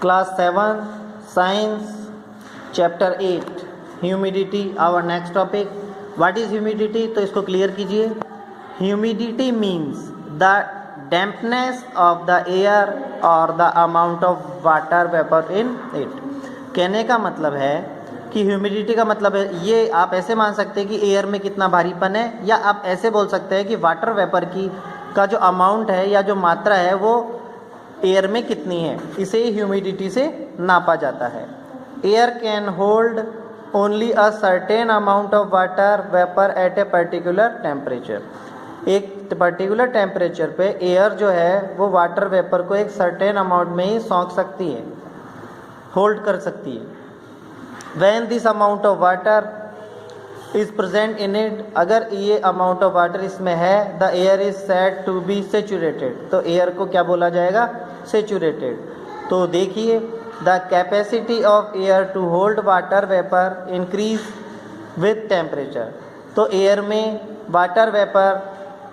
Class 7 Science Chapter 8 Humidity our next topic. What is humidity? तो इसको clear कीजिए. Humidity means the dampness of the air or the amount of water vapor in it. कहने का मतलब है कि humidity का मतलब है, ये आप ऐसे मान सकते हैं कि एयर में कितना भारीपन है, या आप ऐसे बोल सकते हैं कि वाटर वेपर की का जो अमाउंट है या जो मात्रा है वो एयर में कितनी है, इसे ह्यूमिडिटी से नापा जाता है. Air can hold only a certain amount of water vapour eight a particular temperature. एक पर्टिकुलर टेम्परेचर पे एयर जो है वो वाटर वेपर को एक सर्टेन अमाउंट में ही सौंप सकती है, होल्ड कर सकती है. When this amount of water is present in it, अगर ये amount of water इसमें है, the air is said to be saturated. तो air को क्या बोला जाएगा? Saturated. तो देखिए, the capacity of air to hold water vapor increase with temperature. तो air में water vapor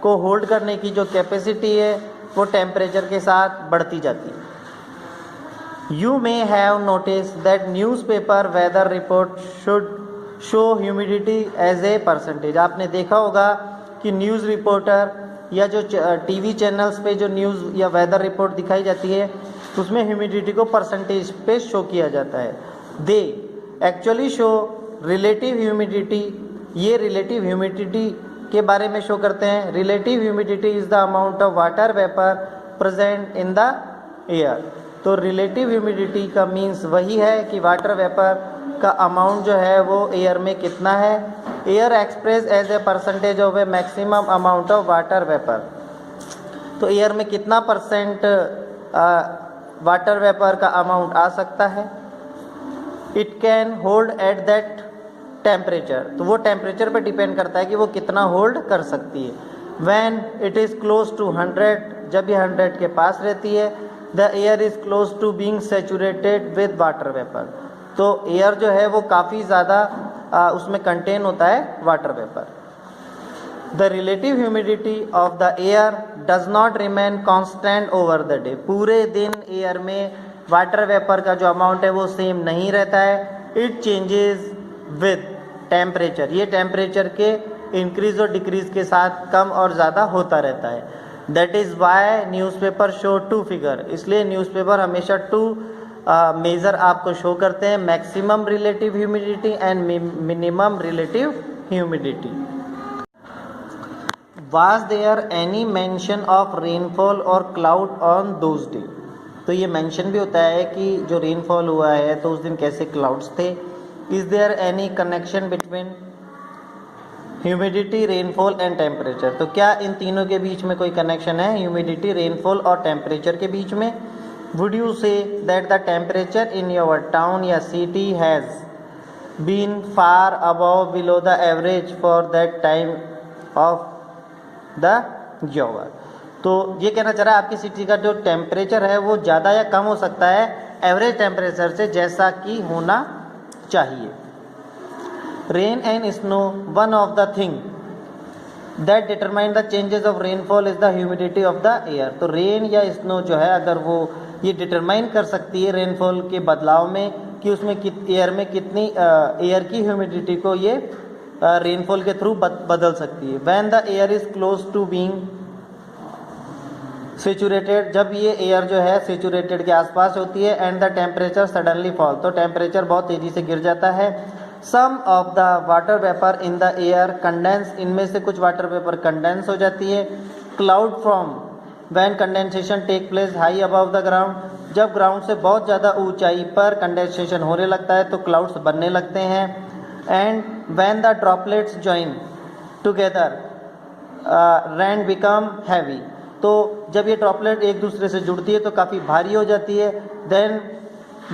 को hold करने की जो capacity है वो temperature के साथ बढ़ती जाती है. You may have noticed that newspaper weather report should show humidity as a percentage. आपने देखा होगा कि न्यूज़ रिपोर्टर या जो टीवी चैनल्स पे जो न्यूज़ या वेदर रिपोर्ट दिखाई जाती है उसमें ह्यूमिडिटी को परसेंटेज पे शो किया जाता है. They actually show relative humidity. ये रिलेटिव ह्यूमिडिटी के बारे में शो करते हैं. Relative humidity is the amount of water vapour present in the air. तो रिलेटिव ह्यूमिडिटी का मीन्स वही है कि वाटर वेपर का अमाउंट जो है वो एयर में कितना है. Air express as a percentage of a maximum amount of water vapour. तो एयर में कितना परसेंट वाटर वेपर का अमाउंट आ सकता है. It can hold at that temperature. तो वो टेम्परेचर पे डिपेंड करता है कि वो कितना होल्ड कर सकती है. When it is close to 100, जब ये 100 के पास रहती है, the air is close to being saturated with water vapour. तो एयर जो है वो काफ़ी ज़्यादा उसमें कंटेन होता है water vapour. The relative humidity of the air does not remain constant over the day. पूरे दिन एयर में वाटर वेपर का जो अमाउंट है वो सेम नहीं रहता है. It changes with temperature. ये टेम्परेचर के इंक्रीज और डिक्रीज के साथ कम और ज़्यादा होता रहता है. That is why newspaper show two figure. इसलिए न्यूज़पेपर हमेशा टू मेज़र आपको शो करते हैं, maximum relative humidity and minimum relative humidity. Was there any mention of rainfall और क्लाउड ऑन दोज डे. तो ये मेंशन भी होता है कि जो रेनफॉल हुआ है तो उस दिन कैसे क्लाउड्स थे. Is there any connection between humidity, rainfall and temperature. तो क्या इन तीनों के बीच में कोई कनेक्शन है, ह्यूमिडिटी, रेनफॉल और टेम्परेचर के बीच में. Would you say that the temperature in your town या city has been far above below the average for that time of the year. तो ये कहना चाह रहा है आपकी सिटी का जो टेम्परेचर है वो ज़्यादा या कम हो सकता है एवरेज टेम्परेचर से, जैसा कि होना चाहिए. Rain and snow, one of the thing that determine the changes of rainfall is the humidity of the air. तो रेन या स्नो जो है अगर वो ये डिटरमाइन कर सकती है रेनफॉल के बदलाव में कि उसमें एयर में कितनी एयर की ह्यूमिडिटी को ये रेनफॉल के थ्रू बदल सकती है. When the air is close to being saturated, जब ये एयर जो है सेचुरेटेड के आसपास होती है, and the temperature suddenly fall, तो टेम्परेचर बहुत तेज़ी से गिर जाता है. Some of the water vapour in the air condense, इनमें से कुछ वाटर वेपर कंडेंस हो जाती है. Cloud form when condensation take place high above the ground. जब ग्राउंड से बहुत ज़्यादा ऊंचाई पर कंडेंसेशन होने लगता है तो क्लाउड्स बनने लगते हैं. And when the droplets join together rain become heavy. तो जब ये ड्रॉपलेट एक दूसरे से जुड़ती है तो काफ़ी भारी हो जाती है. Then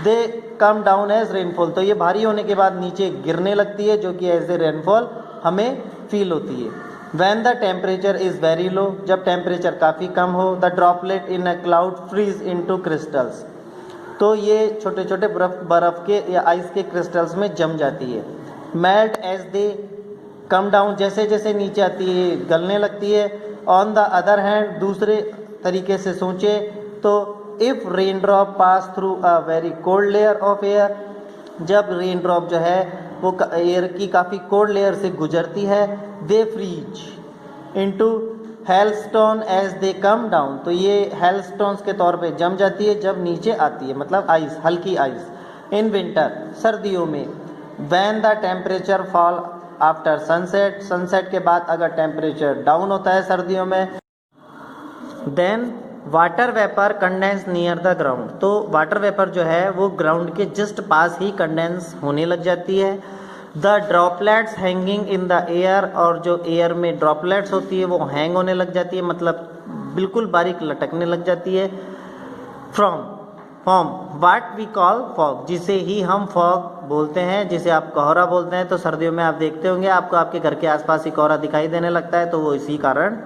they come down as rainfall. तो ये भारी होने के बाद नीचे गिरने लगती है, जो कि एज ए रेनफॉल हमें फील होती है. When the temperature is very low, जब टेम्परेचर काफ़ी कम हो, the droplet in a cloud freeze into crystals. तो ये छोटे छोटे बर्फ़ के या आइस के क्रिस्टल्स में जम जाती है. Melt as they come down, जैसे जैसे नीचे आती है गलने लगती है. ऑन द अदर हैंड, दूसरे तरीके से सोचे तो if rain drop pass through a very cold layer of air, जब रेन ड्रॉप जो है वो एयर की काफ़ी कोल्ड लेयर से गुजरती है, they freeze into hailstone as they come down, तो ये हेलस्टोन्स के तौर पे जम जाती है जब नीचे आती है, मतलब आइस, हल्की आइस। इन विंटर, सर्दियों में, when the temperature fall after sunset, sunset के बाद अगर टेम्परेचर डाउन होता है सर्दियों में, then water vapour condense near the ground, तो वाटर वेपर जो है वो ग्राउंड के जस्ट पास ही कंडेंस होने लग जाती है। The droplets hanging in the air, और जो एयर में ड्रॉपलेट्स होती है वो हैंग होने लग जाती है, मतलब बिल्कुल बारीक लटकने लग जाती है। From what we call fog, जिसे ही हम फॉग बोलते हैं, जिसे आप कोहरा बोलते हैं। तो सर्दियों में आप देखते होंगे आपको आपके घर के आसपास ही कोहरा दिखाई देने लगता है, तो वो इसी कारण